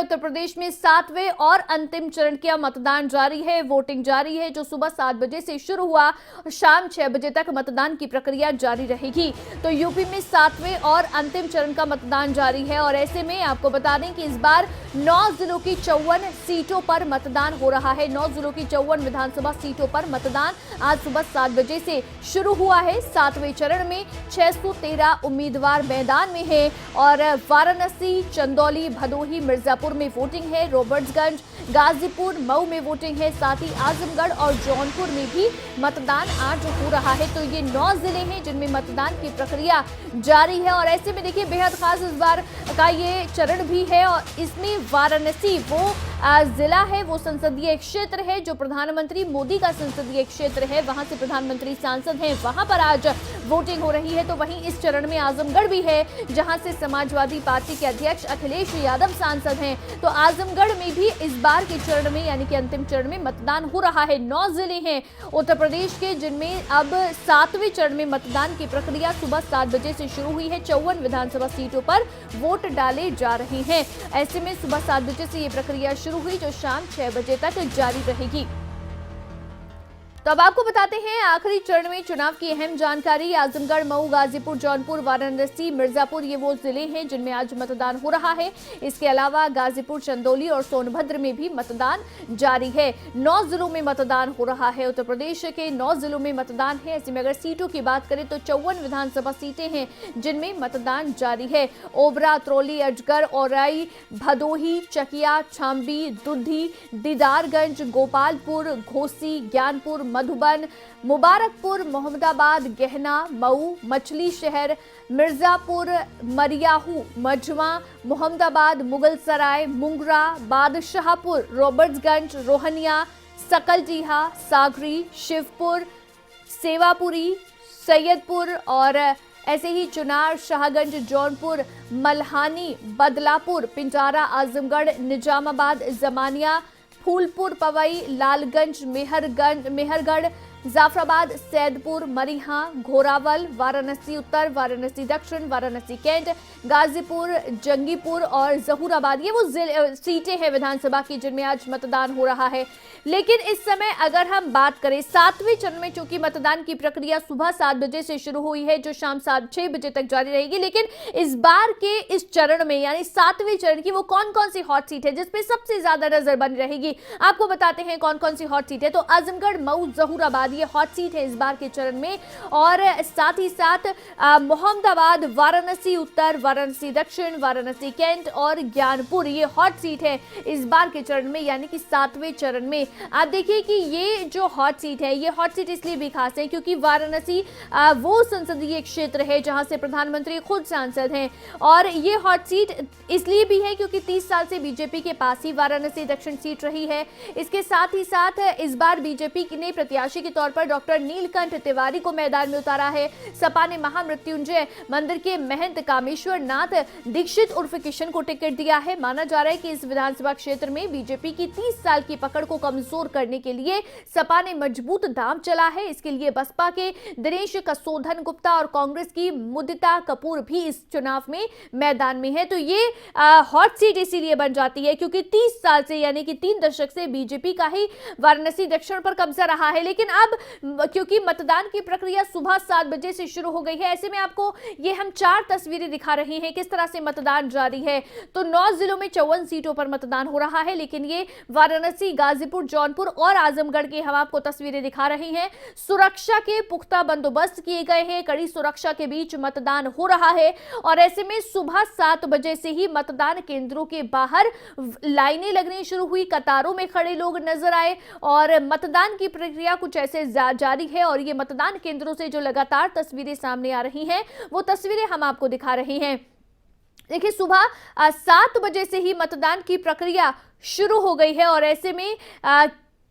उत्तर प्रदेश में 7वें और अंतिम चरण का मतदान जारी है। वोटिंग जारी है, जो सुबह 7 बजे से शुरू हुआ, शाम 6 बजे तक मतदान की प्रक्रिया जारी रहेगी। तो यूपी में 7वें और अंतिम चरण का मतदान जारी है और ऐसे में आपको बता दें कि इस बार 9 जिलों की 54 सीटों पर मतदान हो रहा है। 9 जिलों की 54 विधानसभा सीटों पर मतदान आज सुबह 7 बजे से शुरू हुआ है। 7वें चरण में 613 उम्मीदवार मैदान में है और वाराणसी, चंदौली, भदोही, मिर्जापुर में वोटिंग है। रॉबर्ट्सगंज, गाजीपुर, मऊ में वोटिंग है। साथ ही आजमगढ़ और जौनपुर में भी मतदान आज हो रहा है। तो ये 9 जिले हैं जिनमें मतदान की प्रक्रिया जारी है और ऐसे में देखिए बेहद खास इस बार का ये चरण भी है और इसमें वाराणसी वो जिला है, वो संसदीय क्षेत्र है जो प्रधानमंत्री मोदी का संसदीय क्षेत्र है। वहां से प्रधानमंत्री सांसद हैं, वहां पर आज वोटिंग हो रही है। तो वहीं इस चरण में आजमगढ़ भी है, जहां से समाजवादी पार्टी के अध्यक्ष अखिलेश यादव सांसद हैं। तो आजमगढ़ में भी इस बार के चरण में यानी कि अंतिम चरण में मतदान हो रहा है। 9 जिले हैं उत्तर प्रदेश के जिनमें अब 7वें चरण में मतदान की प्रक्रिया सुबह 7 बजे से शुरू हुई है। 54 विधानसभा सीटों पर वोट डाले जा रहे हैं। ऐसे में सुबह 7 बजे से ये प्रक्रिया शुरू हुई, जो शाम 6 बजे तक जारी रहेगी। तो अब आपको बताते हैं आखिरी चरण में चुनाव की अहम जानकारी। आजमगढ़, मऊ, गाजीपुर, जौनपुर, वाराणसी, मिर्जापुर ये वो जिले हैं जिनमें आज मतदान हो रहा है। इसके अलावा गाजीपुर, चंदौली और सोनभद्र में भी मतदान जारी है। 9 जिलों में मतदान हो रहा है। उत्तर प्रदेश के 9 जिलों में मतदान है। ऐसे में अगर सीटों की बात करें तो 54 विधानसभा सीटें हैं जिनमें मतदान जारी है। ओबरा, अतरौली, अजगर, औराई, भदोही, चकिया, छाम्बी, दुधी, दीदारगंज, गोपालपुर, घोसी, ज्ञानपुर, मधुबन, मुबारकपुर, मोहम्मदाबाद, गहना, मऊ, मछली शहर, मिर्जापुर, मरियाहू, मजमा, मोहम्मदाबाद, मुगलसराय, मुंगरा, बादशाहपुर, रॉबर्ट्सगंज, रोहनिया, सकलडीहा, सागरी, शिवपुर, सेवापुरी, सैयदपुर और ऐसे ही चुनार, शाहगंज, जौनपुर, मल्हानी, बदलापुर, पिंजारा, आजमगढ़, निजामाबाद, जमानिया, फूलपुर, पवई, लालगंज, मेहरगढ़, जाफराबाद, सैदपुर, मरीहा, घोरावल, वाराणसी उत्तर, वाराणसी दक्षिण, वाराणसी कैंट, गाजीपुर, जंगीपुर और जहूराबाद ये वो सीटें हैं विधानसभा की जिनमें आज मतदान हो रहा है। लेकिन इस समय अगर हम बात करें 7वें चरण में, चूंकि मतदान की प्रक्रिया सुबह 7 बजे से शुरू हुई है जो शाम 6 बजे तक जारी रहेगी, लेकिन इस बार के इस चरण में यानी 7वें चरण की वो कौन कौन सी हॉट सीट है जिसपे सबसे ज्यादा नजर बनी रहेगी, आपको बताते हैं कौन कौन सी हॉट सीट है। तो आजमगढ़, मऊ, जहूराबाद ये हॉट सीट है इस बार के चरण में और साथ ही साथ मोहम्मदाबाद, वाराणसी उत्तर, वाराणसी दक्षिण, वाराणसी कैंट और ज्ञानपुर ये हॉट सीट है इस बार के चरण में यानी कि 7वें चरण में। आप देखिए कि ये जो हॉट सीट है, ये हॉट सीट इसलिए भी खास है क्योंकि वाराणसी वो संसदीय क्षेत्र है जहां से प्रधानमंत्री खुद सांसद हैं और ये हॉट सीट इसलिए भी है क्योंकि 30 साल से बीजेपी के पास ही वाराणसी दक्षिण सीट रही है। इसके साथ ही साथ इस बार बीजेपी ने प्रत्याशी के तौर पर डॉक्टर नीलकंठ तिवारी को मैदान में उतारा है। सपा ने महामृत्युंजय मंदिर के महंत कामेश्वर नाथ दीक्षित उर्फ किशन को टिकट दिया है। माना जा रहा है कि इस विधानसभा क्षेत्र में बीजेपी की 30 साल की पकड़ को कमजोर करने के लिए सपा ने मजबूत दांव चला है। इसके लिए बसपा के दिनेश कसोधन गुप्ता और कांग्रेस की मुदिता कपूर भी इस चुनाव में मैदान में है। तो ये हॉट सीट इसीलिए बन जाती है क्योंकि 30 साल से यानी कि 3 दशक से बीजेपी का ही वाराणसी दक्षिण पर कब्जा रहा है। लेकिन अब क्योंकि मतदान की प्रक्रिया सुबह 7 बजे से शुरू हो गई है, ऐसे में आपको ये हम 4 तस्वीरें दिखा रहे हैं किस तरह से मतदान जारी है। तो 9 जिलों में 54 सीटों पर मतदान हो रहा है, लेकिन ये वाराणसी, गाजीपुर, जौनपुर और आजमगढ़ की हम आपको तस्वीरें दिखा रहे हैं। सुरक्षा के पुख्ता बंदोबस्त किए गए हैं, कड़ी सुरक्षा के बीच मतदान हो रहा है और ऐसे में सुबह 7 बजे से ही मतदान केंद्रों के बाहर लाइनें लगनी शुरू हुई, कतारों में खड़े लोग नजर आए और मतदान की प्रक्रिया कुछ ऐसे जारी है और ये मतदान केंद्रों से जो लगातार तस्वीरें सामने आ रही हैं वो तस्वीरें हम आपको दिखा रहे हैं। देखिए सुबह 7 बजे से ही मतदान की प्रक्रिया शुरू हो गई है और ऐसे में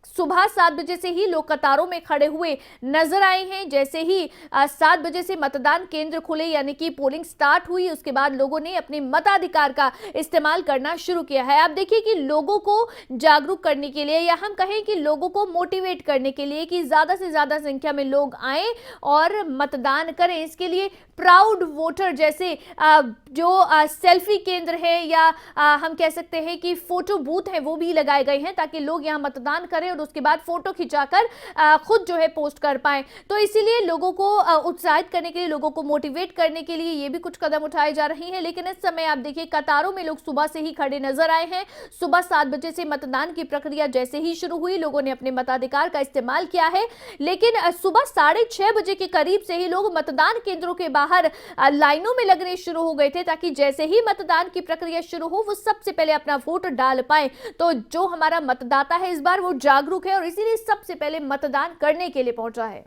सुबह 7 बजे से ही लोग कतारों में खड़े हुए नजर आए हैं। जैसे ही 7 बजे से मतदान केंद्र खुले यानी कि पोलिंग स्टार्ट हुई, उसके बाद लोगों ने अपने मताधिकार का इस्तेमाल करना शुरू किया है। आप देखिए कि लोगों को जागरूक करने के लिए या हम कहें कि लोगों को मोटिवेट करने के लिए कि ज्यादा से ज्यादा संख्या में लोग आए और मतदान करें, इसके लिए प्राउड वोटर जैसे जो सेल्फी केंद्र है या हम कह सकते हैं कि फोटो बूथ है वो भी लगाए गए हैं ताकि लोग यहां मतदान करें और उसके बाद फोटो खिंचाकर खुद जो है पोस्ट कर पाए। तो इसीलिए लोगों को उत्साहित करने के लिए, लोगों को मोटिवेट करने के लिए ये भी कुछ कदम उठाए जा रहे हैं। लेकिन इस समय आप देखिए कतारों में लोग सुबह से ही खड़े नजर आए हैं। सुबह 7 बजे से मतदान की प्रक्रिया जैसे ही शुरू हुई, लोगों ने अपने मताधिकार का इस्तेमाल किया है। लेकिन सुबह 6:30 बजे के करीब से ही लोग मतदान केंद्रों के बाहर लाइनों में लगने शुरू हो गए थे ताकि जैसे ही मतदान की प्रक्रिया शुरू हो वो सबसे पहले अपना वोट डाल पाए। तो जो हमारा मतदाता है इस बार वो जागरूक है और इसीलिए सबसे पहले मतदान करने के लिए पहुंचा है।